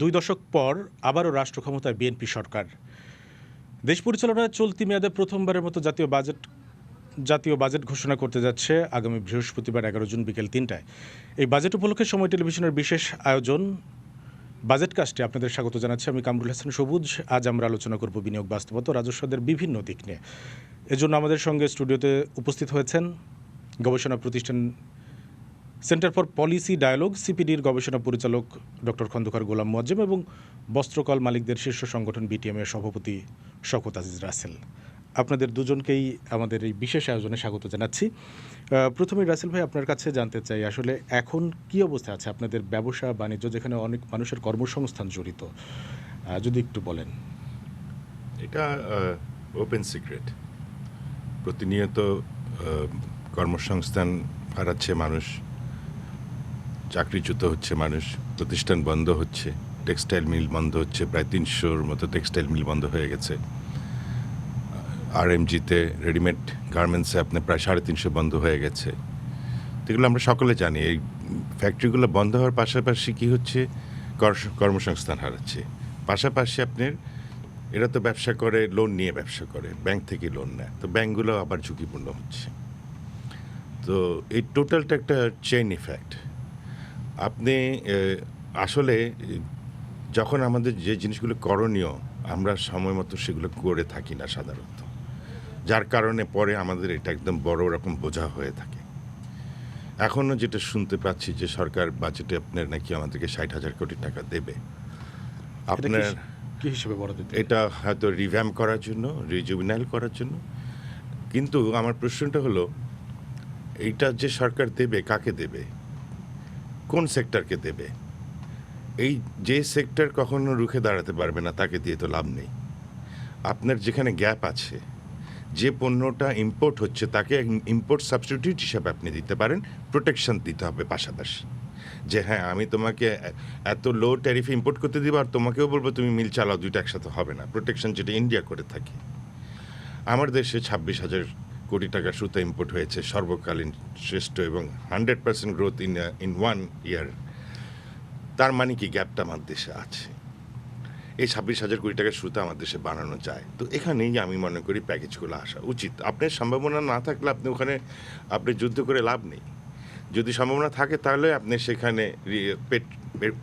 2 দশক পর আবারও রাষ্ট্র ক্ষমতায় বিএনপি সরকার। দেশ পরিচালনায় চলতি মেয়াদে প্রথমবারের মতো জাতীয় বাজেট ঘোষণা করতে যাচ্ছে আগামী বৃহস্পতিবার 11 জুন বিকেল 3টায়। এই বাজেট উপলক্ষে সময় টেলিভিশনের বিশেষ আয়োজন বাজেট কাস্টে আপনাদের স্বাগত জানাচ্ছি আমি কামরুল হাসান সবুজ। আজ আমরা আলোচনা করব বিনিয়োগ বাস্তবতা ও রাজস্বদের বিভিন্ন দিক নিয়ে। এজন্য আমাদের সঙ্গে স্টুডিওতে উপস্থিত হয়েছেন গবেষণা প্রতিষ্ঠান সেন্টার ফর পলিসি ডায়ালগ সিপিডির গবেষণা পরিচালক ডক্টর খন্দকার গোলাম মোয়াজ্জেম এবং বস্ত্রকল মালিকদের শীর্ষ সংগঠন বিটিএমের সভাপতি শওকত আজিজ রাসেল। আপনাদের দুজনকেই আমাদের এই বিশেষ আয়োজনে স্বাগত জানাচ্ছি। প্রথমে রাসেল ভাই, আপনার কাছে জানতে চাই আসলে এখন কি অবস্থা আছে আপনাদের ব্যবসা বাণিজ্য, যেখানে অনেক মানুষের কর্মসংস্থান জড়িত, যদি একটু বলেন। এটা ওপেন সিক্রেট। প্রতিনিয়ত কর্মসংস্থান হারাচ্ছে মানুষ, চাকরিচ্যুত হচ্ছে মানুষ, প্রতিষ্ঠান বন্ধ হচ্ছে, টেক্সটাইল মিল বন্ধ হচ্ছে, প্রায় 300-র মতো টেক্সটাইল মিল বন্ধ হয়ে গেছে। আরএমজিতে রেডিমেড গার্মেন্টসে আপনার প্রায় 350 বন্ধ হয়ে গেছে। এগুলো আমরা সকলে জানি। এই ফ্যাক্টরিগুলো বন্ধ হওয়ার পাশাপাশি কী হচ্ছে, কর্মসংস্থান হারাচ্ছে। পাশাপাশি আপনার এরা তো ব্যবসা করে, লোন নিয়ে ব্যবসা করে, ব্যাংক থেকে লোন নেয়, তো ব্যাংকগুলো আবার ঝুঁকিপূর্ণ হচ্ছে। তো এই টোটালটা একটা চেইন ইফেক্ট। আপনি আসলে যখন আমাদের যে জিনিসগুলো করণীয় আমরা সময় মতো সেগুলো করে থাকি না সাধারণত, যার কারণে পরে আমাদের এটা একদম বড় রকম বোঝা হয়ে থাকে। এখনও যেটা শুনতে পাচ্ছি যে সরকার বাজেটে আপনার নাকি আমাদেরকে 60,000 কোটি টাকা দেবে। আপনার কি হিসেবে বরাদ্দ? এটা হয়তো রিভ্যাম্প করার জন্য, রিজুভিনাইল করার জন্য। কিন্তু আমার প্রশ্নটা হলো, এইটা যে সরকার দেবে কাকে দেবে, কোন সেক্টরকে দেবে? এই যে সেক্টর কখনো রুখে দাঁড়াতে পারবে না তাকে দিয়ে তো লাভ নেই। আপনার যেখানে গ্যাপ আছে, যে পণ্যটা ইম্পোর্ট হচ্ছে তাকে ইম্পোর্ট সাবস্টিটিউট হিসাবে আপনি দিতে পারেন, প্রোটেকশন দিতে হবে পাশাপাশি। যে হ্যাঁ, আমি তোমাকে এত লো ট্যারিফে ইম্পোর্ট করতে দিব আর তোমাকেও বলবো তুমি মিল চালাও, দুইটা একসাথে হবে না। প্রোটেকশন যেটা ইন্ডিয়া করে থাকে। আমার দেশে 26,000 কোটি টাকার সুতা ইম্পোর্ট হয়েছে, সর্বকালীন শ্রেষ্ঠ এবং 100% গ্রোথ ইন 1 ইয়ার। তার মানে কি গ্যাপটা আমার দেশে আছে। এই 26,000 কোটি টাকার সুতা আমার দেশে বানানো যায়। তো এখানেই আমি মনে করি প্যাকেজগুলো আসা উচিত। আপনার সম্ভাবনা না থাকলে আপনি যুদ্ধ করে লাভ নেই। যদি সম্ভাবনা থাকে তাহলে আপনি সেখানে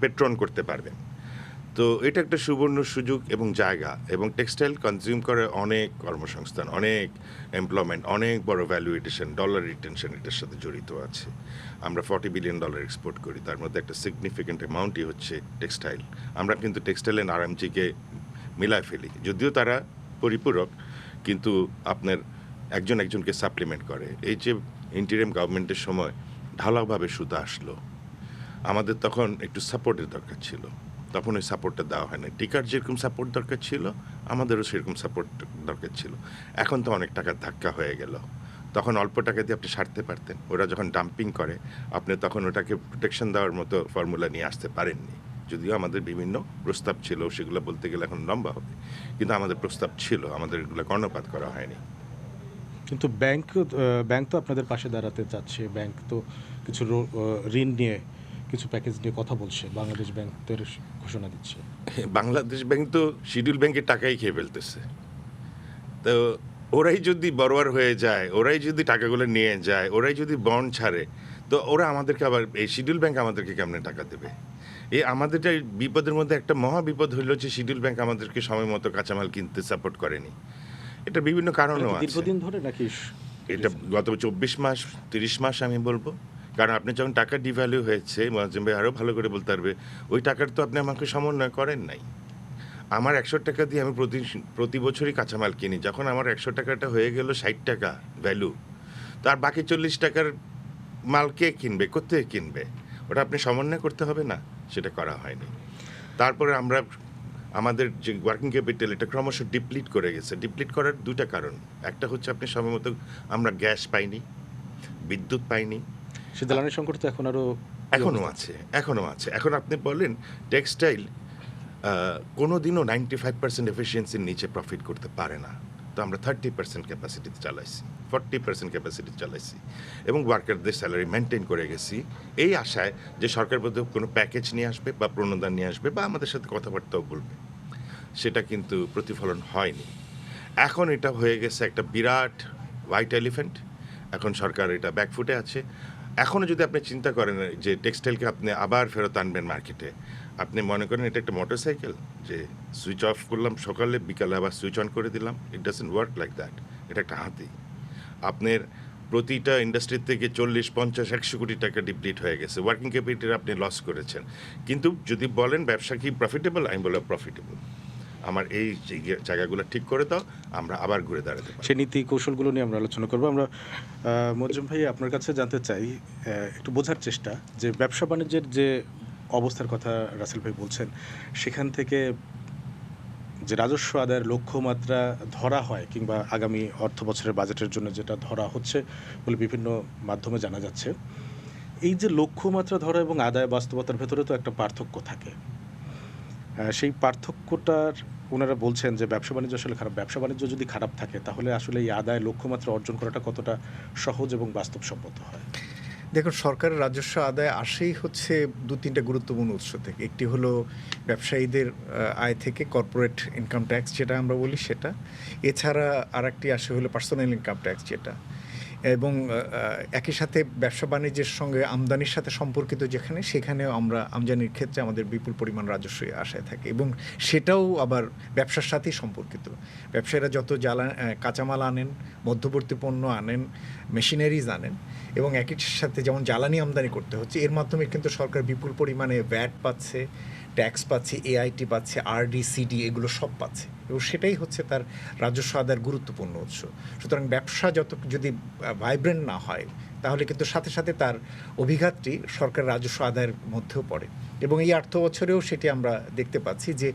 পেট্রন করতে পারবেন। তো এটা একটা সুবর্ণ সুযোগ এবং জায়গা, এবং টেক্সটাইল কনজিউম করে অনেক কর্মসংস্থান, অনেক এমপ্লয়মেন্ট, অনেক বড় ভ্যালু এডিশন, ডলার রিটেনশন এটার সাথে জড়িত আছে। আমরা $40 বিলিয়ন এক্সপোর্ট করি, তার মধ্যে একটা সিগনিফিক্যান্ট অ্যামাউন্টই হচ্ছে টেক্সটাইল। আমরা কিন্তু টেক্সটাইল অ্যান্ড আরএমজিকে মিলায় ফেলি, যদিও তারা পরিপূরক, কিন্তু আপনার একজনকে সাপ্লিমেন্ট করে। এই যে ইন্টিরিয়াম গভর্নমেন্টের সময় ঢালাওভাবে সুতা আসলো, আমাদের তখন একটু সাপোর্টের দরকার ছিল, তখন ওই সাপোর্টটা দেওয়া হয় না। টিকার যেরকম সাপোর্ট দরকার ছিল, আমাদেরও সেরকম সাপোর্ট দরকার ছিল। এখন তো অনেক টাকার ধাক্কা হয়ে গেল। তখন অল্প টাকা দিয়ে আপনি সারতে পারতেন। ওরা যখন ডাম্পিং করে, আপনি তখন ওটাকে প্রোটেকশন দেওয়ার মতো ফর্মুলা নিয়ে আসতে পারেননি। যদিও আমাদের বিভিন্ন প্রস্তাব ছিল, সেগুলো বলতে গেলে এখন লম্বা হবে, কিন্তু আমাদের প্রস্তাব ছিল, আমাদের এগুলো কর্ণপাত করা হয়নি। কিন্তু ব্যাংক তো আপনাদের পাশে দাঁড়াতে চাচ্ছে। ব্যাংক তো কিছু ঋণ নিয়ে, কিছু প্যাকেজ নিয়ে কথা বলছে। বাংলাদেশ ব্যাংকের ঘোষণা দিচ্ছে। বাংলাদেশ ব্যাংক তো শিডিউল ব্যাংকের টাকাই খেয়ে ফেলতেছে। তো ওরাই যদি বড়োয়ার হয়ে যায়, ওরাই যদি টাকাগুলো নিয়ে যায়, ওরাই যদি বন্ড ছাড়ে, তো ওরা আমাদেরকে আবার, এই শিডিউল ব্যাংক আমাদেরকে কেমনে টাকা দেবে? এই আমাদেরটা বিপদের মধ্যে একটা মহা বিপদ হইল যে শিডিউল ব্যাংক আমাদেরকে সময় মতো কাঁচামাল কিনতে সাপোর্ট করেনি। এটা বিভিন্ন কারণও আছে। দীর্ঘদিন ধরে নাকি? এটা গত 24 মাস 30 মাস আমি বলবো। কারণ আপনি যখন টাকা ডিভ্যালু হয়েছে, মোয়াজ্জেম ভাই আরও ভালো করে বলতে পারবে, ওই টাকার তো আপনি আমাকে সমন্বয় করেন নাই। আমার 100 টাকা দিয়ে আমি প্রতি বছরই কাঁচামাল কিনি। যখন আমার 100 টাকাটা হয়ে গেল 60 টাকা ভ্যালু, তার বাকি 40 টাকার মাল কে কিনবে, কোথেকে কিনবে? ওটা আপনি সমন্বয় করতে হবে না, সেটা করা হয়নি। তারপরে আমাদের যে ওয়ার্কিং ক্যাপিটাল, এটা ক্রমশ ডিপ্লিট করে গেছে। ডিপ্লিট করার দুইটা কারণ। একটা হচ্ছে আপনি সময় মতো আমরা গ্যাস পাইনি, বিদ্যুৎ পাইনি। সে জ্বালানি সংকট তো এখনও আছে। এখন আপনি বলেন টেক্সটাইল কোনো দিনও 95% এফিসিয়েন্সির নিচে প্রফিট করতে পারে না। তো আমরা 30% ক্যাপাসিটিতে চালাইছি। 40% ক্যাপাসিটি চালাইছি এবং ওয়ার্কারদের স্যালারি মেনটেন করে গেছি এই আশায় যে সরকার বোধহয় কোনো প্যাকেজ নিয়ে আসবে বা প্রণোদন নিয়ে আসবে বা আমাদের সাথে কথাবার্তাও বলবে, সেটা কিন্তু প্রতিফলন হয়নি। এখন এটা হয়ে গেছে একটা বিরাট হোয়াইট এলিফ্যান্ট। এখন সরকার এটা ব্যাকফুটে আছে। এখনও যদি আপনি চিন্তা করেন যে টেক্সটাইলকে আপনি আবার ফেরত আনবেন মার্কেটে, আপনি মনে করেন এটা একটা মোটরসাইকেল যে সুইচ অফ করলাম সকালে, বিকালে আবার সুইচ অন করে দিলাম। It doesn't work like that. এটা একটা হাতি। আপনার প্রতিটা ইন্ডাস্ট্রি থেকে 40, 50, 100 কোটি টাকা ডিপ্লিট হয়ে গেছে। ওয়ার্কিং ক্যাপিটাল আপনি লস করেছেন। কিন্তু যদি বলেন ব্যবসা কি প্রফিটেবল, আমি বললাম প্রফিটেবল। আমার এই জায়গাগুলো ঠিক করে দাও, আমরা আবার ঘুরে দাঁড়াতে পারি। সেই নীতি কৌশলগুলো নিয়ে আমরা আলোচনা করবো। আমরা মোয়াজ্জেম ভাই আপনার কাছে জানতে চাই, একটু বোঝার চেষ্টা যে ব্যবসা বাণিজ্যের যে অবস্থার কথা রাসেল ভাই বলছেন, সেখান থেকে যে রাজস্ব আদায়ের লক্ষ্যমাত্রা ধরা হয় কিংবা আগামী অর্থ বছরের বাজেটের জন্য যেটা ধরা হচ্ছে বলে বিভিন্ন মাধ্যমে জানা যাচ্ছে, এই যে লক্ষ্যমাত্রা ধরা এবং আদায় বাস্তবতার ভেতরে তো একটা পার্থক্য থাকে। সেই পার্থক্যটার ওনারা বলছেন যে ব্যবসা বাণিজ্য আসলে খারাপ। ব্যবসা বাণিজ্য যদি খারাপ থাকে তাহলে আসলে এই আদায় লক্ষ্যমাত্রা অর্জন করাটা কতটা সহজ এবং বাস্তবসম্মত হয়? দেখুন, সরকারের রাজস্ব আদায় আসেই হচ্ছে 2-3টা গুরুত্বপূর্ণ উৎস থেকে। একটি হলো ব্যবসায়ীদের আয় থেকে, কর্পোরেট ইনকাম ট্যাক্স যেটা আমরা বলি সেটা। এছাড়া আরেকটি আসে হলো পার্সোনাল ইনকাম ট্যাক্স যেটা, এবং একই সাথে ব্যবসা বাণিজ্যের সঙ্গে আমদানির সাথে সম্পর্কিত যেখানে, সেখানেও আমরা আমদানির ক্ষেত্রে আমাদের বিপুল পরিমাণ রাজস্ব আশায় থাকে এবং সেটাও আবার ব্যবসার সাথেই সম্পর্কিত। ব্যবসায়ীরা যত কাঁচামাল আনেন, মধ্যবর্তী পণ্য আনেন, মেশিনারিজ আনেন এবং একই সাথে যেমন জ্বালানি আমদানি করতে হচ্ছে, এর মাধ্যমে কিন্তু সরকার বিপুল পরিমাণে ভ্যাট পাচ্ছে, ট্যাক্স পাচ্ছে, এআইটি পাচ্ছে, আরডি, সিডি এগুলো সব পাচ্ছে এবং সেটাই হচ্ছে তার রাজস্ব আদায়ের গুরুত্বপূর্ণ উৎস। সুতরাং ব্যবসা যদি ভাইব্রেন্ট না হয় তাহলে কিন্তু সাথে সাথে তার অভিঘাতটি সরকার রাজস্ব আদায়ের মধ্যেও পড়ে এবং এই অর্থ বছরেও সেটি আমরা দেখতে পাচ্ছি যে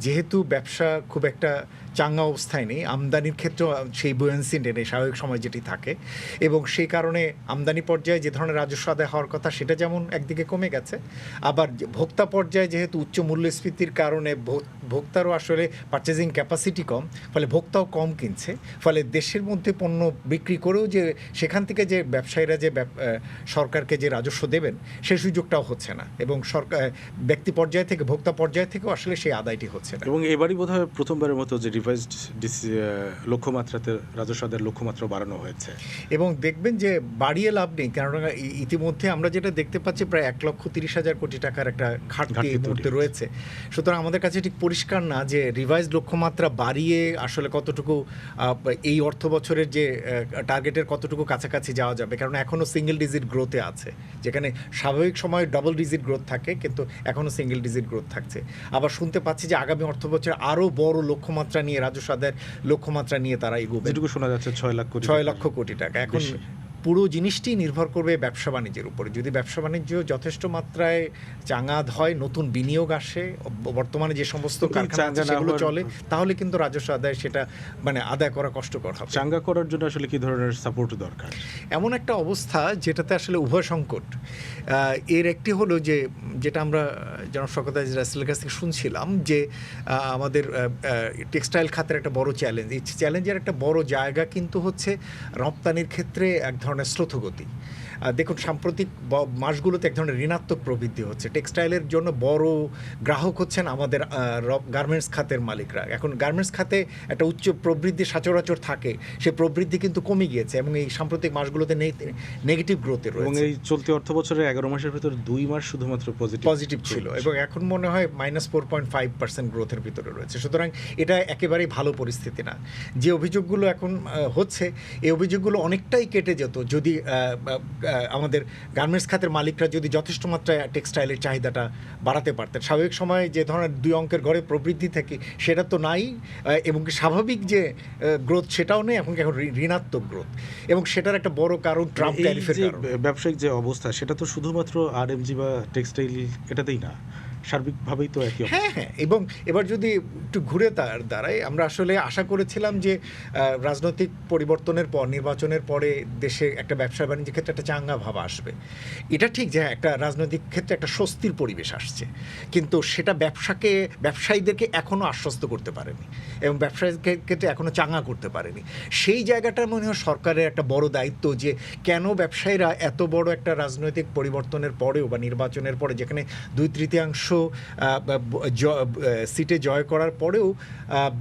যেহেতু ব্যবসা খুব একটা চাঙ্গা অবস্থায় নেই, আমদানির ক্ষেত্রেও সেই বুয়েন্সি নেই স্বাভাবিক সময় যেটি থাকে, এবং সেই কারণে আমদানি পর্যায়ে যে ধরনের রাজস্ব আদায় হওয়ার কথা সেটা যেমন একদিকে কমে গেছে, আবার ভোক্তা পর্যায়ে যেহেতু উচ্চ মূল্যস্ফীতির কারণে ভোক্তারও আসলে পারচেজিং ক্যাপাসিটি কম, ফলে ভোক্তাও কম কিনছে, ফলে দেশের মধ্যে পণ্য বিক্রি করেও যে সেখান থেকে যে ব্যবসায়ীরা যে সরকারকে যে রাজস্ব দেবেন সেই সুযোগটাও হচ্ছে না এবং সরকার ব্যক্তি পর্যায় থেকে ভোক্তা পর্যায় থেকেও আসলে সেই আদায়টি হচ্ছে না। এবং এবারই বোধহয় প্রথমবারের মতো যে রিভাইজড লক্ষ্যমাত্রাতে রাজস্ব আদায়ের লক্ষ্যমাত্রা বাড়ানো হয়েছে এবং দেখবেন যে বাড়িয়ে লাভ নেই, কারণ ইতিমধ্যে আমরা যেটা দেখতে পাচ্ছি প্রায় 1,30,000 কোটি টাকার একটা ঘাটতি এই মুহূর্তে রয়েছে। সুতরাং আমাদের কাছে ঠিক পরিষ্কার না যে রিভাইজড লক্ষ্যমাত্রা বাড়িয়ে আসলে কতটুকু এই অর্থ বছরের যে টার্গেটের কতটুকু কাছাকাছি যাওয়া যাবে, কারণ এখনও সিঙ্গেল ডিজিট গ্রোথে আছে, যেখানে স্বাভাবিক সময় ডাবল ডিজিট গ্রোথ থাকে কিন্তু এখনও সিঙ্গেল ডিজিট গ্রোথ থাকছে। আবার শুনতে পাচ্ছি যে আগামী অর্থ বছরে আরও বড় লক্ষ্যমাত্রা নিয়ে, রাজস্ব আদায়ের লক্ষ্যমাত্রা নিয়ে তারা এগোবে, যেটুকু শোনা যাচ্ছে 6 লক্ষ কোটি টাকা। এখন পুরো জিনিসটি নির্ভর করবে ব্যবসা বাণিজ্যের উপরে। যদি ব্যবসা বাণিজ্য যথেষ্ট মাত্রায় চাঙাদ হয়, নতুন বিনিয়োগ আসে, বর্তমানে যে সমস্ত কারখানা সেগুলো চলে, তাহলে কিন্তু রাজস্ব আদায় সেটা আদায় করা কষ্টকর হবে। চাঙ্গা করার জন্য আসলে কি ধরনের সাপোর্ট দরকার? এমন একটা অবস্থা যেটাতে আসলে উভয় সংকট। এর একটি হলো যে যেটা আমরা জনাব শওকত আজিজ রাসেলের কাছ থেকে শুনছিলাম যে আমাদের টেক্সটাইল খাতের একটা বড় চ্যালেঞ্জ, এই চ্যালেঞ্জের একটা বড় জায়গা কিন্তু হচ্ছে রপ্তানির ক্ষেত্রে এক ধরনের স্রোতগতি। দেখুন, সাম্প্রতিক মাসগুলোতে এক ধরনের ঋণাত্মক প্রবৃদ্ধি হচ্ছে। টেক্সটাইলের জন্য বড় গ্রাহক হচ্ছেন আমাদের গার্মেন্টস খাতের মালিকরা। এখন গার্মেন্টস খাতে একটা উচ্চ প্রবৃদ্ধি সচরাচর থাকে, সেই প্রবৃদ্ধি কিন্তু কমে গিয়েছে এবং এই সাম্প্রতিক মাসগুলোতে নেগেটিভ গ্রোথে রয়েছে। এবং এই চলতি অর্থ বছরের 11 মাসের ভিতর 2 মাস শুধুমাত্র পজিটিভ ছিল এবং এখন মনে হয় -4.5% গ্রোথের ভিতরে রয়েছে। সুতরাং এটা একেবারেই ভালো পরিস্থিতি না। যে অভিযোগগুলো এখন হচ্ছে, এই অভিযোগগুলো অনেকটাই কেটে যেত যদি আমাদের গার্মেন্টস খাতের মালিকরা যদি যথেষ্ট মাত্রায় টেক্সটাইলের চাহিদাটা বাড়াতে পারতেন। স্বাভাবিক সময়ে যে ধরনের 2 অঙ্কের ঘরে প্রবৃদ্ধি থাকে সেটা তো নাই, এবং স্বাভাবিক যে গ্রোথ সেটাও নেই, এখন ঋণাত্মক গ্রোথ, এবং সেটার একটা বড় কারণ ট্রাম্প ট্যারিফের কারণে। ব্যবসায়িক যে অবস্থা সেটা তো শুধুমাত্র আরএমজি বা টেক্সটাইল এটাতেই না, সার্বিকভাবেই তো একই অবস্থা। হ্যাঁ, হ্যাঁ, এবং এবার যদি একটু ঘুরে দাঁড়াই, আমরা আসলে আশা করেছিলাম যে রাজনৈতিক পরিবর্তনের পর, নির্বাচনের পরে দেশে একটা ব্যবসা বাণিজ্যের ক্ষেত্রে একটা চাঙ্গা ভাব আসবে। এটা ঠিক যে একটা রাজনৈতিক ক্ষেত্রে একটা স্বস্তির পরিবেশ আসছে, কিন্তু সেটা ব্যবসায়ীদেরকে এখনও আশ্বস্ত করতে পারেনি এবং ব্যবসায়ীর ক্ষেত্রে এখনও চাঙ্গা করতে পারেনি। সেই জায়গাটা মনে হয় সরকারের একটা বড় দায়িত্ব, যে কেন ব্যবসায়ীরা এত বড় একটা রাজনৈতিক পরিবর্তনের পরেও বা নির্বাচনের পরে, যেখানে 2/3 সিটে জয় করার পরেও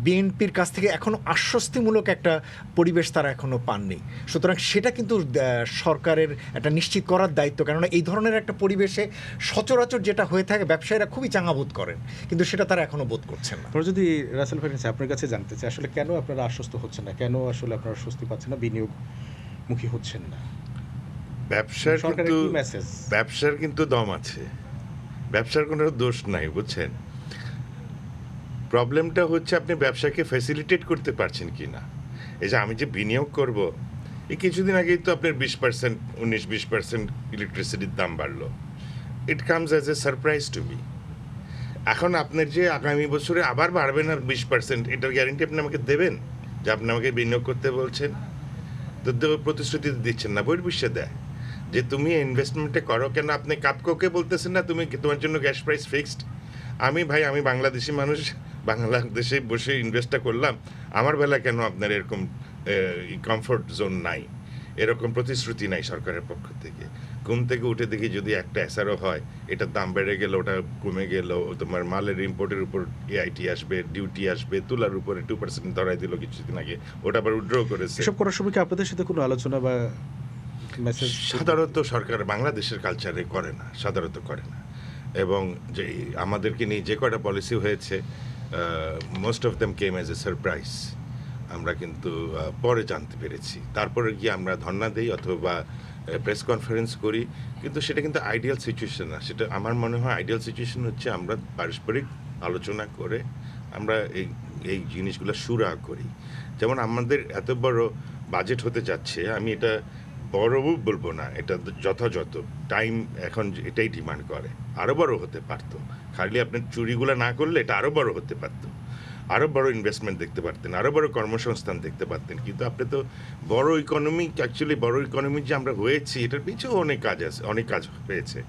বিএনপির কাছ থেকে এখনও আশ্বস্তিমূলক একটা পরিবেশ তারা এখনও পাননি। সুতরাং সেটা কিন্তু সরকারের একটা নিশ্চিত করার দায়িত্ব, কেননা এই ধরনের একটা পরিবেশে সচরাচর যেটা হয়ে থাকে ব্যবসায়ীরা খুবই চাঙ্গা বোধ করেন, কিন্তু সেটা তারা এখনও বোধ করছেন না। আমরা যদি রাসেল ভাই আপনার কাছে জানতে চাই, আসলে কেন আপনারা আশ্বস্ত হচ্ছেন না, কেন আসলে আপনারা স্বস্তি পাচ্ছেন না, বিনিয়োগমুখী হচ্ছেন না? সরকারের কি মেসেজ? ব্যবসার কিন্তু দম আছে, ব্যবসার কোনো দোষ নাই, বুঝছেন? প্রবলেমটা হচ্ছে আপনি ব্যবসাকে ফ্যাসিলিটেট করতে পারছেন কি না। এই যে আমি যে বিনিয়োগ করব, এই কিছুদিন আগেই তো আপনার 20%, 19-20% ইলেকট্রিসিটির দাম বাড়লো। It comes as a surprise to me. এখন আপনার যে আগামী বছরে আবার বাড়বে না 20%, এটার গ্যারেন্টি আপনি আমাকে দেবেন যে আপনি আমাকে বিনিয়োগ করতে বলছেন? তো প্রতিশ্রুতি দিচ্ছেন না, বহির্বিশ্বে দেয় যে তুমি ইনভেস্টমেন্টে করো। কেন আপনি কাপকোকে বলতেছেন না তুমি তোমার জন্য গ্যাস প্রাইস ফিক্সড? আমি বাংলাদেশি মানুষ, বাংলাদেশে বসে ইনভেস্টটা করলাম, আমার বেলা কেন আপনার এরকম কমফোর্ট জোন নাই, এরকম প্রতিশ্রুতি নাই সরকারের পক্ষ থেকে? ঘুম থেকে উঠে দেখি যদি একটা এসআরও হয়, এটার দাম বেড়ে গেল, ওটা কমে গেল, তোমার মালের ইম্পোর্টের উপর এআইটি আসবে, ডিউটি আসবে, তুলার উপরে 2% ধরাই দিল কিছুদিন আগে, ওটা আবার উইথড্র করেছে। এসব করার সময় কি আপনাদের সাথে কোনো আলোচনা বা মেসেজ? সাধারণত সরকার বাংলাদেশের কালচারে করে না, সাধারণত করে না। এবং যে আমাদেরকে নিয়ে যে কয়টা পলিসি হয়েছে, most of them came as a surprise. আমরা কিন্তু পরে জানতে পেরেছি, তারপরে গিয়ে আমরা ধর্ণা দিই অথবা প্রেস কনফারেন্স করি, কিন্তু সেটা কিন্তু আইডিয়াল সিচুয়েশন না। সেটা আমার মনে হয় আইডিয়াল সিচুয়েশন হচ্ছে আমরা পারস্পরিক আলোচনা করে আমরা এই জিনিসগুলো সুরা করি। যেমন আমাদের এত বড় বাজেট হতে যাচ্ছে, আমি এটা বড় বলবো না, এটা যথাযথ টাইম এখন এটাই ডিমান্ড করে। আরও বড় হতে পারতো, খালি আপনার চুরিগুলো না করলে এটা আরও বড় হতে পারতো, আরও বড় ইনভেস্টমেন্ট দেখতে পারতেন, আরও বড় কর্মসংস্থান দেখতে পারতেন। কিন্তু আপনি তো বড় বড় ইকোনমি যে আমরা হয়েছি, এটার পিছনেও অনেক কাজ আছে, অনেক কাজ হয়েছে।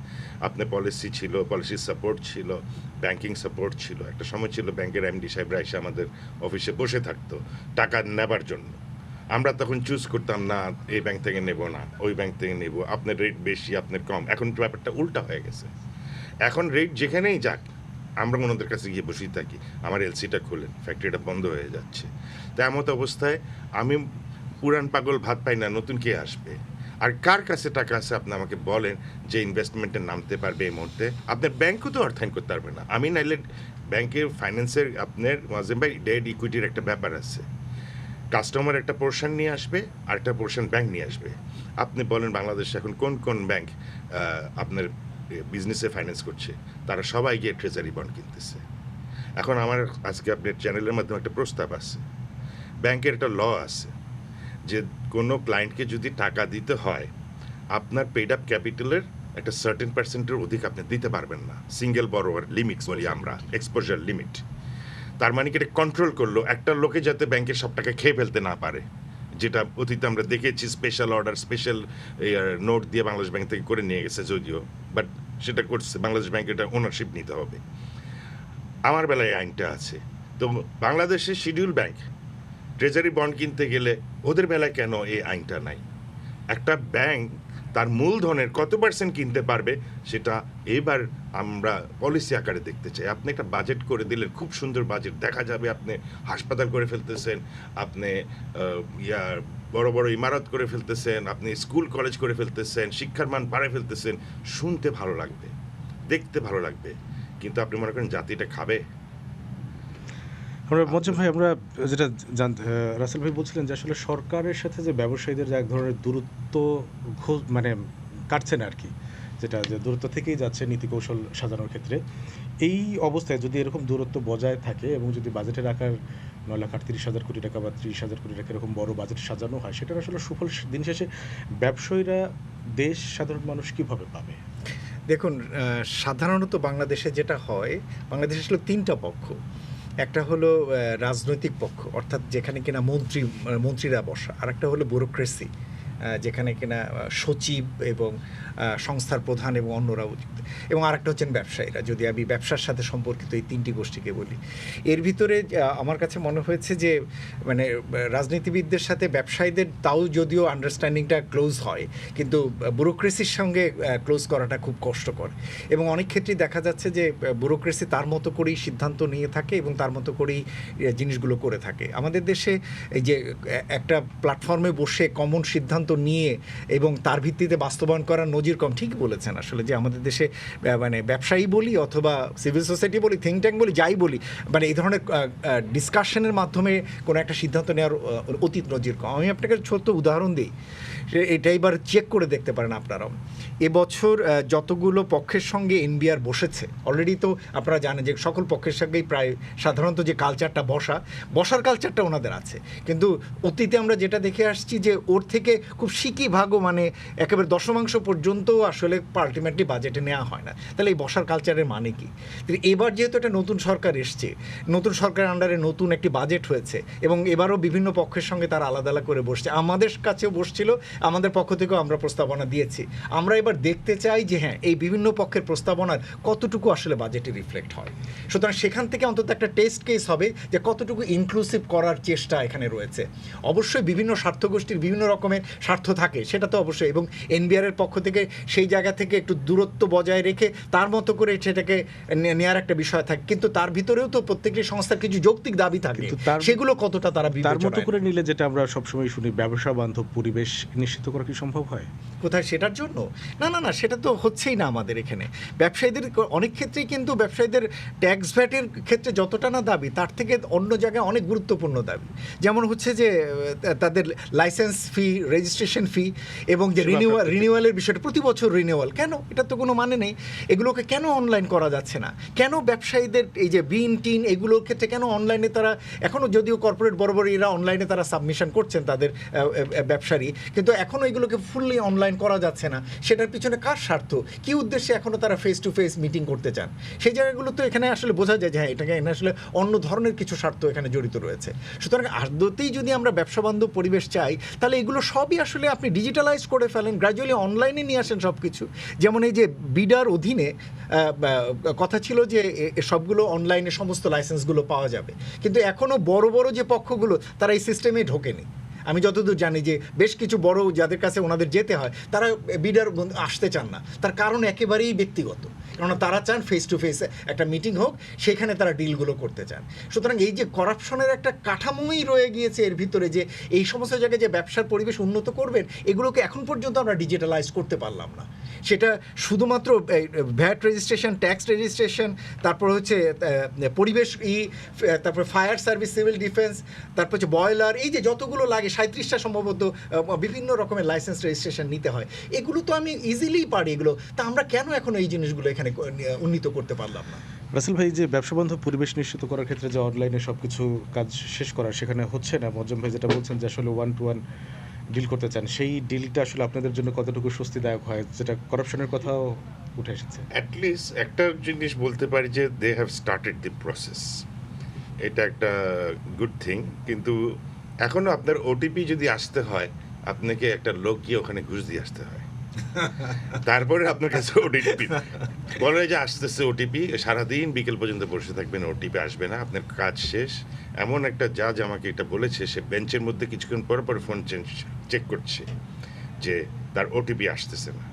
আপনার পলিসি ছিল, পলিসির সাপোর্ট ছিল, ব্যাংকিং সাপোর্ট ছিল। একটা সময় ছিল ব্যাংকের এমডি সাহেবরা এসে আমাদের অফিসে বসে থাকতো টাকা নেবার জন্য। আমরা তখন চুজ করতাম না, এই ব্যাংক থেকে নেব না, ওই ব্যাংক থেকে নেব, আপনার রেট বেশি, আপনার কম। এখন ব্যাপারটা উল্টা হয়ে গেছে। এখন রেট যেখানেই যাক, আমরা ওনাদের কাছে গিয়ে বসেই থাকি, আমার এলসিটা খোলেন, ফ্যাক্টরিটা বন্ধ হয়ে যাচ্ছে। তা এমত অবস্থায় আমি পুরান পাগল ভাত পাই না, নতুন কে আসবে? আর কার কাছে টাকা আছে আপনি আমাকে বলেন যে ইনভেস্টমেন্টে নামতে পারবে এই মুহূর্তে? আপনার ব্যাংকও তো অর্থায়ন করতে পারবে না। আমি নাইলে ব্যাংকের ফাইন্যান্সের আপনার ওয়াজিম ভাই ডেট ইকুইটির একটা ব্যাপার আছে, কাস্টমার একটা পোর্শন নিয়ে আসবে আর একটা পোর্শন ব্যাংক নিয়ে আসবে। আপনি বলেন বাংলাদেশে এখন কোন কোন ব্যাংক আপনার বিজনেসে ফাইন্যান্স করছে? তারা সবাই গিয়ে ট্রেজারি বন্ড কিনতেছে। এখন আমার আজকে আপনার চ্যানেলের মাধ্যমে একটা প্রস্তাব আছে, ব্যাংকের একটা ল আছে যে কোনো ক্লায়েন্টকে যদি টাকা দিতে হয়, আপনার পেড আপ ক্যাপিটালের একটা সার্টেন পার্সেন্টের অধিক আপনি দিতে পারবেন না। সিঙ্গেল বড়োয়ার লিমিট বলি আমরা, এক্সপোজার লিমিট। তার মানে কি এটা কন্ট্রোল করলো একটা লোকে যাতে ব্যাংকের সব টাকা খেয়ে ফেলতে না পারে, যেটা অতীতে আমরা দেখেছি স্পেশাল অর্ডার, স্পেশাল নোট দিয়ে বাংলাদেশ ব্যাংক থেকে করে নিয়ে গেছে যদিও, বাট সেটা করছে বাংলাদেশ ব্যাংক, এটা ওনারশিপ নিতে হবে। আমার বেলায় আইনটা আছে। তো বাংলাদেশের শিডিউল ব্যাংক ট্রেজারি বন্ড কিনতে গেলে ওদের বেলায় কেন এই আইনটা নাই? একটা ব্যাংক তার মূলধনের কত পার্সেন্ট কিনতে পারবে সেটা এবার আমরা পলিসি আকারে দেখতে চাই। আপনি একটা বাজেট করে দিলেন, খুব সুন্দর বাজেট, দেখা যাবে আপনি হাসপাতাল করে ফেলতেছেন, আপনি বড় বড় ইমারত করে ফেলতেছেন, আপনি স্কুল কলেজ করে ফেলতেছেন, শিক্ষার মান বাড়ায় ফেলতেছেন, শুনতে ভালো লাগবে, দেখতে ভালো লাগবে, কিন্তু আপনি মনে করেন জাতিটা খাবে? আমরা মজ্জেম ভাই, আমরা যেটা রাসেল ভাই বলছিলেন যে আসলে সরকারের সাথে যে ব্যবসায়ীদের যে এক ধরনের দূরত্ব মানে কাটছে না আর কি, যেটা যে দূরত্ব থেকেই যাচ্ছে নীতি কৌশল সাজানোর ক্ষেত্রে। এই অবস্থায় যদি এরকম দূরত্ব বজায় থাকে এবং যদি বাজেটের আকার 9,38,000 কোটি টাকা বা 30,000 কোটি টাকা এরকম বড় বাজেট সাজানো হয়, সেটার আসলে সুফল দিন শেষে ব্যবসায়ীরা, দেশ, সাধারণ মানুষ কীভাবে পাবে? দেখুন, সাধারণত বাংলাদেশে যেটা হয়, বাংলাদেশে আসলে তিনটা পক্ষ। একটা হলো রাজনৈতিক পক্ষ, অর্থাৎ যেখানে কিনা মন্ত্রীরা বসা। আরেকটা হলো ব্যুরোক্রেসি, যেখানে কিনা সচিব এবং সংস্থার প্রধান এবং অন্যরাও যুক্ত। এবং আরেকটা হচ্ছেন ব্যবসায়ীরা, যদি আমি ব্যবসার সাথে সম্পর্কিত এই তিনটি গোষ্ঠীকে বলি। এর ভিতরে আমার কাছে মনে হয়েছে যে মানে রাজনীতিবিদদের সাথে ব্যবসায়ীদের তাও যদিও আন্ডারস্ট্যান্ডিংটা ক্লোজ হয়, কিন্তু ব্যুরোক্রেসির সঙ্গে ক্লোজ করাটা খুব কষ্টকর। এবং অনেক ক্ষেত্রেই দেখা যাচ্ছে যে ব্যুরোক্রেসি তার মতো করেই সিদ্ধান্ত নিয়ে থাকে এবং তার মতো করেই জিনিসগুলো করে থাকে। আমাদের দেশে এই যে একটা প্ল্যাটফর্মে বসে কমন সিদ্ধান্ত নিয়ে এবং তার ভিত্তিতে বাস্তবায়ন করার নজির কম। ঠিক বলেছেন আসলে, যে আমাদের দেশে মানে ব্যবসায়ী বলি অথবা সিভিল সোসাইটি বলি, থিঙ্ক ট্যাঙ্ক বলি, যাই বলি, মানে এই ধরনের ডিসকাশনের মাধ্যমে কোনো একটা সিদ্ধান্ত নেওয়ার অতীত নজির কম। আমি আপনাকে ছোট্ট উদাহরণ দিই, এটা এবার চেক করে দেখতে পারেন আপনারাও। এবছর যতগুলো পক্ষের সঙ্গে এনবিআর বসেছে, অলরেডি তো আপনারা জানেন যে সকল পক্ষের সঙ্গেই প্রায় সাধারণত যে কালচারটা বসার কালচারটা ওনাদের আছে, কিন্তু অতীতে আমরা যেটা দেখে আসছি যে ওর থেকে খুব সিকি ভাগও মানে একেবারে দশমাংশ পর্যন্ত আসলে আলটিমেটলি বাজেটে নেওয়া হয় না। তাহলে এই বসার কালচারের মানে কি? এবার যেহেতু একটা নতুন সরকার এসছে, নতুন সরকারের আন্ডারে নতুন একটি বাজেট হয়েছে এবং এবারও বিভিন্ন পক্ষের সঙ্গে তারা আলাদা আলাদা করে বসছে, আমাদের কাছেও বসছিল, আমাদের পক্ষ থেকেও আমরা প্রস্তাবনা দিয়েছি। আমরা এবার দেখতে চাই যে হ্যাঁ, এই বিভিন্ন পক্ষের প্রস্তাবনার কতটুকু আসলে বাজেটে রিফ্লেক্ট হয়। সুতরাং সেখান থেকে অন্তত একটা টেস্ট কেস হবে যে কতটুকু ইনক্লুসিভ করার চেষ্টা এখানে রয়েছে। অবশ্যই বিভিন্ন স্বার্থগোষ্ঠীর বিভিন্ন রকমের স্বার্থ থাকে, সেটা তো অবশ্যই, এবং এনবিআরের পক্ষ থেকে সেই জায়গা থেকে একটু দূরত্ব বজায় রেখে তার মতো করে সেটাকে নেওয়ার একটা বিষয় থাকে, কিন্তু তার ভিতরেও তো প্রত্যেকটি সংস্থার কিছু যৌক্তিক দাবি থাকে, সেগুলো কতটা তারা তার মতো করে নিলে, যেটা আমরা সবসময় শুনি, ব্যবসা বান্ধব পরিবেশ নিশ্চিত করা কি সম্ভব হয় কোথায় সেটার জন্য? না, সেটা তো হচ্ছেই না আমাদের এখানে। ব্যবসায়ীদের অনেক ক্ষেত্রেই কিন্তু ব্যবসায়ীদের ট্যাক্স ভ্যাটের ক্ষেত্রে যতটা না দাবি, তার থেকে অন্য জায়গায় অনেক গুরুত্বপূর্ণ দাবি। যেমন হচ্ছে যে তাদের লাইসেন্স ফি, রেজিস্ট্রেশন ফি এবং যে রিনিউয়ালের বিষয়টা, প্রতি বছর রিনিউয়াল কেন? এটা তো কোনো মানে নেই। এগুলোকে কেন অনলাইন করা যাচ্ছে না? কেন ব্যবসায়ীদের এই যে বিন টিন এগুলোর ক্ষেত্রে কেন অনলাইনে তারা এখনও, যদিও কর্পোরেট বড় এরা অনলাইনে তারা সাবমিশন করছেন তাদের ব্যবসায়ী, কিন্তু এখনও এগুলোকে ফুললি অনলাইন করা যাচ্ছে না। সেটার পিছনে কার স্বার্থ, কি উদ্দেশ্যে এখনও তারা ফেস টু ফেস মিটিং করতে চান? সেই জায়গাগুলো তো এখানে আসলে বোঝা যায় যে হ্যাঁ, এটাকে আসলে অন্য ধরনের কিছু স্বার্থ এখানে জড়িত রয়েছে। সুতরাং আদতেই যদি আমরা ব্যবসা বান্ধব পরিবেশ চাই, তাহলে এগুলো সবই আসলে আপনি ডিজিটালাইজ করে ফেলেন, গ্র্যাজুয়ালি অনলাইনে নিয়ে আসেন সব কিছু। যেমন এই যে বিডার অধীনে কথা ছিল যে সবগুলো অনলাইনে সমস্ত লাইসেন্সগুলো পাওয়া যাবে, কিন্তু এখনও বড় বড় যে পক্ষগুলো তারা এই সিস্টেমে ঢোকেনি। আমি যতদূর জানি যে বেশ কিছু বড় যাদের কাছে ওনাদের যেতে হয়, তারা বিডার আসতে চান না। তার কারণ একেবারেই ব্যক্তিগত, কেননা তারা চান ফেস টু ফেস একটা মিটিং হোক, সেখানে তারা ডিলগুলো করতে চান। সুতরাং এই যে করাপশনের একটা কাঠামোই রয়ে গিয়েছে এর ভিতরে, যে এই সমস্ত জায়গায় যে ব্যবসার পরিবেশ উন্নত করবেন, এগুলোকে এখন পর্যন্ত আমরা ডিজিটালাইজ করতে পারলাম না। সেটা শুধুমাত্র ভ্যাট রেজিস্ট্রেশন, ট্যাক্স রেজিস্ট্রেশন, তারপর হচ্ছে পরিবেশ তারপর ফায়ার সার্ভিস, সিভিল ডিফেন্স, তারপর হচ্ছে বয়লার, এই যে যতগুলো লাগে 37টা সম্ভবত বিভিন্ন রকমের লাইসেন্স রেজিস্ট্রেশন নিতে হয়। এগুলো তো আমি ইজিলি পারি এগুলো, তা আমরা কেন এখন এই জিনিসগুলো এখানে উন্নীত করতে পারলাম না? রাসেল ভাই, যে ব্যবসা বান্ধব পরিবেশ নিশ্চিত করার ক্ষেত্রে যে অনলাইনে সব কিছু কাজ শেষ করা, সেখানে হচ্ছে না। মজ্জম ভাই যেটা বলছেন যে আসলে 1-to-1 ডিল করতে চান, সেই ডিলটা আসলে আপনাদের জন্য কতটুকু স্বস্তিদায়ক হয়, যেটা করাপশনের কথাও উঠে এসেছে? অ্যাটলিস্ট একটা জিনিস বলতে পারি যে they have started the process, এটা একটা গুড থিং। কিন্তু এখনো আপনার ওটিপি যদি আসতে হয়, আপনাকে একটা লোক গিয়ে ওখানে ঘুষ দিয়ে আসতে হয়, তারপরে আপনার কাছে ওটিপি বলে যে আসতেছে ওটিপি, সারাদিন বিকেল পর্যন্ত বসে থাকবেন, ওটিপি আসবে না, আপনার কাজ শেষ। এমন একটা জাজ আমাকে এটা বলেছে, সে বেঞ্চের মধ্যে কিছুক্ষণ পর পর ফোন চেক করছে যে তার ওটিপি আসতেছে না।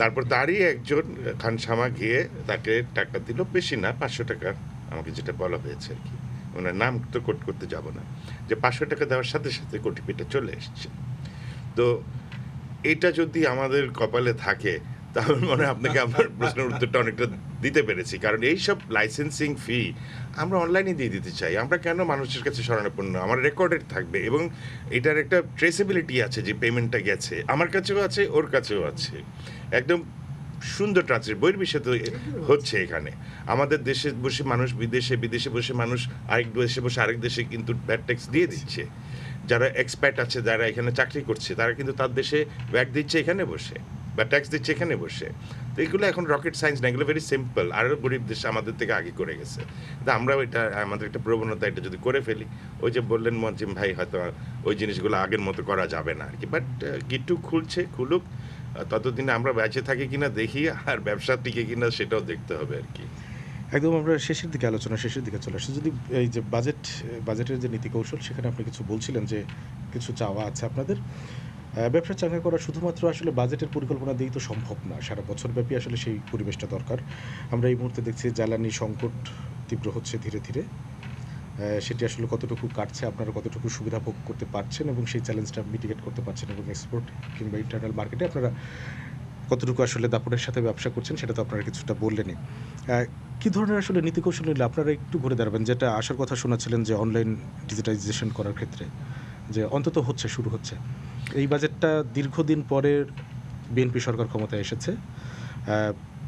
তারপর তারই একজন খানসামা গিয়ে তাকে টাকা দিল, বেশি না, 500 টাকা, আমাকে যেটা বলা হয়েছে আর কি, ওনার নাম তো কোট করতে যাব না, যে 500 টাকা দেওয়ার সাথে সাথে ওটিপিটা চলে এসছে। তো এটা যদি আমাদের কপালে থাকে, তাহলে মনে হয় আপনাকে আমার প্রশ্নের উত্তরটা অনেকটা দিতে পেরেছি। কারণ এইসব লাইসেন্সিং ফি আমরা অনলাইনে দিয়ে দিতে চাই। আমরা কেন মানুষের কাছে শরণাপন্ন? আমার রেকর্ডেড থাকবে এবং এটার একটা ট্রেসেবিলিটি আছে, যে পেমেন্টটা গেছে, আমার কাছেও আছে, ওর কাছেও আছে, একদম সুন্দর ট্রান্সলেট বহির্বিশ্বে তো হচ্ছে। এখানে আমাদের দেশে বসে মানুষ বিদেশে, বিদেশে বসে মানুষ আরেক দেশে বসে আরেক দেশে কিন্তু ভ্যাট ট্যাক্স দিয়ে দিচ্ছে। যারা এক্সপ্যাট আছে, যারা এখানে চাকরি করছে, তারা কিন্তু তার দেশে ভ্যাট দিচ্ছে এখানে বসে। বা ট্যাক্স দিচ্ছে এখানে বসে। তো এগুলো এখন রকেট সায়েন্স না, এগুলো ভেরি সিম্পল। আরও গরিব দেশ আমাদের থেকে আগে করে গেছে, কিন্তু আমরাও এটা আমাদের একটা প্রবণতা, এটা যদি করে ফেলি, ওই যে বললেন মঞ্জিম ভাই, হয়তো ওই জিনিসগুলো আগের মতো করা যাবে না আর কি। বাট গিট্টু খুলুক, ততদিনে আমরা বেঁচে থাকি কিনা দেখি, আর ব্যবসা টিকে কিনা সেটাও দেখতে হবে আর কি। একদম আমরা শেষের দিকে চলে আসছি। যদি এই যে বাজেটের যে নীতি কৌশল, সেখানে আপনি কিছু বলছিলেন যে কিছু চাওয়া আছে আপনাদের। ব্যবসা চাঙ্গা করা শুধুমাত্র আসলে বাজেটের পরিকল্পনা দিয়েই তো সম্ভব না, সারা বছরব্যাপী আসলে সেই পরিবেশটা দরকার। আমরা এই মুহূর্তে দেখছি জ্বালানি সংকট তীব্র হচ্ছে ধীরে ধীরে। সেটি আসলে কতটুকু কাটছে, আপনারা কতটুকু সুবিধা ভোগ করতে পারছেন এবং সেই চ্যালেঞ্জটা মিটিগেট করতে পারছেন, এবং এক্সপোর্ট কিংবা ইন্টারনাল মার্কেটে আপনারা কতটুকু আসলে দাপটের সাথে ব্যবসা করছেন, সেটা তো আপনারা কিছুটা বললেনই। কী ধরনের আসলে নীতিকৌশল নিলে আপনারা একটু ঘুরে দাঁড়াবেন, যেটা আসার কথা শোনাচ্ছিলেন যে অনলাইন ডিজিটাইজেশন করার ক্ষেত্রে যে অন্তত শুরু হচ্ছে। এই বাজেটটা দীর্ঘদিন পরে বিএনপি সরকার ক্ষমতায় এসেছে,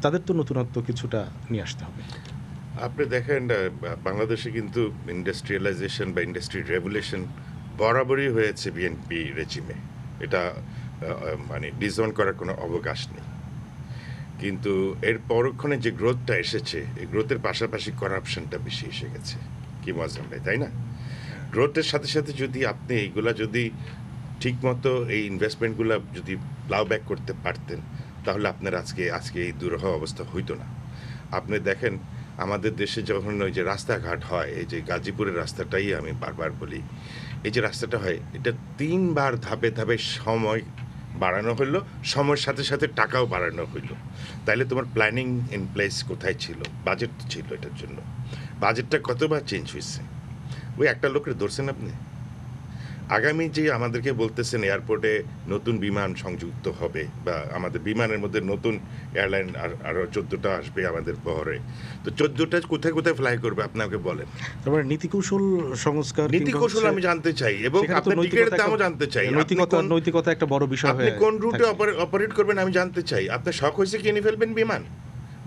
তাদের তো নতুনত্ব কিছুটা নিয়ে আসতে হবে। আপনি দেখেন বাংলাদেশে কিন্তু ইন্ডাস্ট্রিয়ালাইজেশন বা ইন্ডাস্ট্রি রেভুলেশন বরাবরই হয়েছে বিএনপি রেজিমে, এটা মানে ডিসঅন করার কোনো অবকাশ নেই। কিন্তু এর পরক্ষণে যে গ্রোথটা এসেছে, এই গ্রোথের পাশাপাশি করাপশনটা বেশি এসে গেছে, কি মজাম ভাই, তাই না? গ্রোথের সাথে সাথে যদি আপনি এইগুলা যদি ঠিকমতো এই ইনভেস্টমেন্টগুলো যদি প্লাউ ব্যাক করতে পারতেন, তাহলে আপনার আজকে এই দুরূহ অবস্থা হইতো না। আপনি দেখেন আমাদের দেশে যখন ওই যে রাস্তাঘাট হয়, এই যে গাজীপুরের রাস্তাটাই আমি বারবার বলি, এই যে রাস্তাটা হয়, এটা 3 বার ধাপে ধাপে সময় বাড়ানো হইলো, সময়ের সাথে সাথে টাকাও বাড়ানো হইলো। তাইলে তোমার প্ল্যানিং ইন প্লেস কোথায় ছিল? বাজেট ছিল এটার জন্য। বাজেটটা কতবার চেঞ্জ হয়েছে? ওই একটা লোকের ধরছেন আপনি? আগামী যে আমাদেরকে বলতেছেন এয়ারপোর্টে নতুন বিমান সংযুক্ত হবে, বা আমাদের বিমানের মধ্যে নতুন এয়ারলাইন আরও 14টা আসবে আমাদের বহরে, তো 14টা কোথায় কোথায় ফ্লাই করবে আপনাকে বলেন? তারপরে নীতিকৌশল সংস্কার, নীতিকৌশল আমি জানতে চাই, এবং আপনার টিকেটের দামও জানতে চাই। নৈতিকতা একটা বড় বিষয়। আপনি কোন রুটে অপারেট করবেন আমি জানতে চাই। আপনার শখ হয়েছে কিনে ফেলবেন বিমান,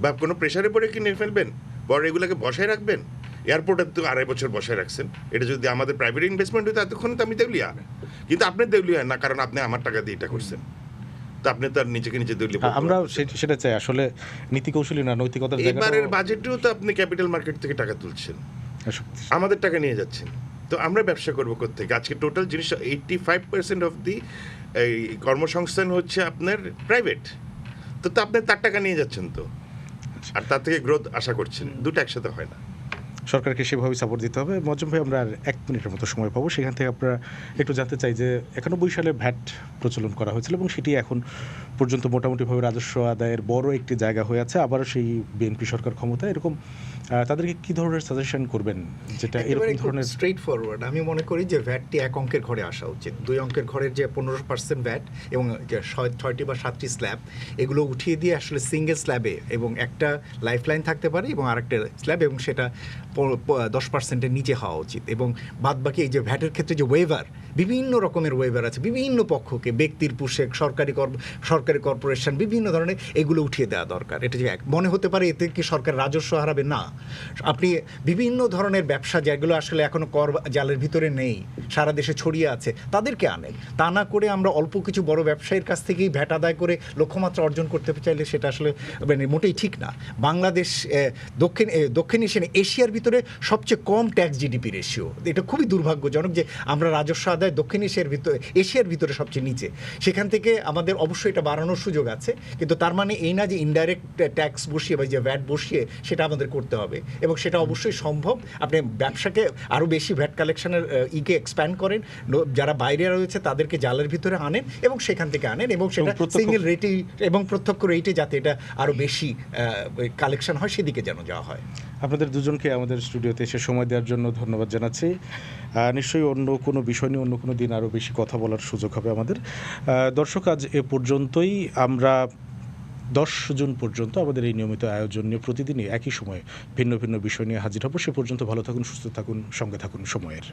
বা কোনো প্রেশারে পড়ে কিনে ফেলবেন, বড় এগুলোকে বসায় রাখবেন? এয়ারপোর্টে তো 2.5 বছর বসায় রাখছেন। এটা যদি আমাদের প্রাইভেট ইনভেস্টমেন্ট হতো, এতক্ষণ তো আমি দেউলিয়া। কিন্তু আপনি দেউলিয়া না, কারণ আপনি আমার টাকা দিয়ে এটা করছেন। তো আপনি তো আর নিজেকে নিজে দেউলিয়া। আমরা সেটা চাই আসলে, নীতিকৌশলী না, নৈতিকতার জায়গাটা। এবারের বাজেটেও তো আপনি ক্যাপিটাল মার্কেট থেকে টাকা তুলছেন, আমাদের টাকা নিয়ে যাচ্ছেন। তো আমরা ব্যবসা করবো কোত্থেকে? আজকে টোটাল জিনিসটা 85% অফ দি এই কর্মসংস্থান হচ্ছে আপনার প্রাইভেট। তো আপনি তার টাকা নিয়ে যাচ্ছেন, তো আর তার থেকে গ্রোথ আশা করছেন, দুটো একসাথে হয় না। সরকারকে সেভাবেই সাপোর্ট দিতে হবে। মজুম ভাই, আমরা আর 1 মিনিটের মতো সময় পাবো, সেখান থেকে আপনারা একটু জানতে চাই যে 91 সালে ভ্যাট প্রচলন করা হয়েছিল, এবং সেটি এখন পর্যন্ত মোটামুটিভাবে রাজস্ব আদায়ের বড় একটি জায়গা হয়ে আছে। আবারও সেই বিএনপি সরকার ক্ষমতায়, এরকম তাদেরকে কী ধরনের সাজেশন করবেন যেটা এরকম ধরনের? স্ট্রেট ফরওয়ার্ড আমি মনে করি যে ভ্যাটটি 1 অঙ্কের ঘরে আসা উচিত। 2 অঙ্কের ঘরের যে 15% ভ্যাট এবং 6টি বা 7টি স্ল্যাব, এগুলো উঠিয়ে দিয়ে আসলে সিঙ্গেল স্ল্যাবে এবং একটা লাইফলাইন থাকতে পারে এবং আরেকটা স্ল্যাব, এবং সেটা 10%-এর নিচে হওয়া উচিত। এবং বাদবাকি এই যে ভ্যাটের ক্ষেত্রে যে ওয়েভার, বিভিন্ন রকমের ওয়েভার আছে, বিভিন্ন পক্ষকে, ব্যক্তির পুষেক, সরকারি কর্পোরেশন, বিভিন্ন ধরনের, এগুলো উঠিয়ে দেওয়া দরকার। এটা যে মনে হতে পারে এতে কি সরকার রাজস্ব হারাবে, না। আপনি বিভিন্ন ধরনের ব্যবসা যেগুলো আসলে এখনো কর জালের ভিতরে নেই, সারা দেশে ছড়িয়ে আছে, তাদেরকে আনেন। তা না করে আমরা অল্প কিছু বড় ব্যবসায়ীর কাছ থেকেই ভ্যাট আদায় করে লক্ষ্যমাত্রা অর্জন করতে চাইলে সেটা আসলে মানে মোটেই ঠিক না। বাংলাদেশ দক্ষিণ এশিয়ার ভিতরে সবচেয়ে কম ট্যাক্স জিডিপি রেশিও। এটা খুবই দুর্ভাগ্যজনক যে আমরা রাজস্ব আদায় দক্ষিণ এশিয়ার ভিতরে সবচেয়ে নিচে। সেখান থেকে আমাদের অবশ্যই এটা বাড়ানোর সুযোগ আছে, কিন্তু তার মানে এই না যে ইনডাইরেক্ট ট্যাক্স বসিয়ে বা যে ভ্যাট বসিয়ে সেটা আমাদের করতে হবে, এবং সেটা অবশ্যই সম্ভব। আপনি ব্যবসাকে আরও বেশি ভ্যাট কালেকশনের এক্সপ্যান্ড করেন, যারা বাইরে রয়েছে তাদেরকে জালের ভিতরে আনেন এবং সেখান থেকে আনেন, এবং সেটা সিঙ্গেল রেটেই এবং প্রত্যক্ষ রেটে, যাতে এটা আরও বেশি কালেকশন হয়, সেদিকে যেন যাওয়া হয়। আপনাদের দুজনকে আমাদের স্টুডিওতে এসে সময় দেওয়ার জন্য ধন্যবাদ জানাচ্ছি। নিশ্চয়ই অন্য কোনো বিষয় নিয়ে অন্য কোনো দিন আরও বেশি কথা বলার সুযোগ হবে আমাদের। দর্শক, আজ এ পর্যন্তই। আমরা 10 জুন পর্যন্ত আমাদের এই নিয়মিত আয়োজন নিয়ে প্রতিদিনই একই সময়ে ভিন্ন ভিন্ন বিষয় নিয়ে হাজির হব। সে পর্যন্ত ভালো থাকুন, সুস্থ থাকুন, সঙ্গে থাকুন সময়ের।